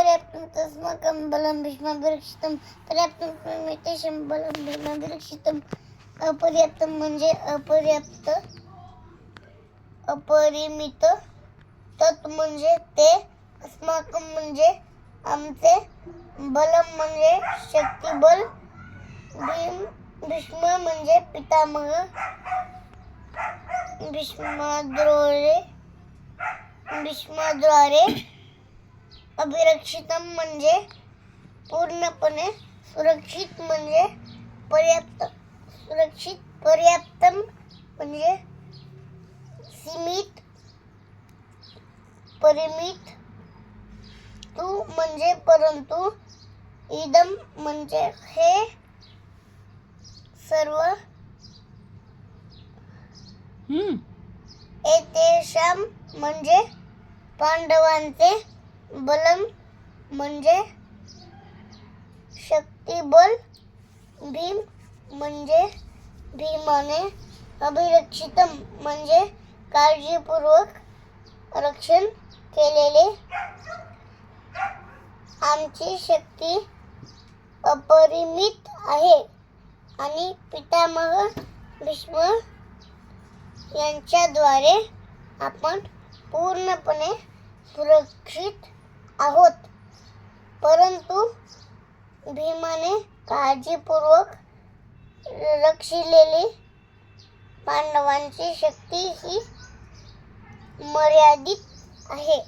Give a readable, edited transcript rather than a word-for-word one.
पर्याप्तं तस्माकं बलं भीष्माभिरक्षितं पर्याप्तं तेषां बलं भीष्माभिरक्षितं अपर्याप्तं म्हणजे अपर्याप्त अपरिमित तत् म्हणजे ते अस्माकं म्हणजे आमचे बलम म्हणजे शक्तिबल भीष्म म्हणजे पितामह भीष्माद्वारे अभिरक्षितम म्हणजे पूर्णपणे सुरक्षित म्हणजे पर्याप्त सुरक्षित पर्याप्तम म्हणजे सीमित परिमित तू म्हणजे परंतु इदम म्हणजे हे सर्व एतेषां म्हणजे पांडवांचे बलम म्हणजे शक्तिबल भीम म्हणजे भीमाने अभिरक्षितम म्हणजे काळजीपूर्वक रक्षण केलेले आमची शक्ती अपरिमित आहे आणि पितामह भीष्म यांच्याद्वारे आपण पूर्णपणे सुरक्षित आहोत. परंतु भीमाने काळजीपूर्वक रक्षिलेली पांडवांची शक्ती ही मर्यादित आहे.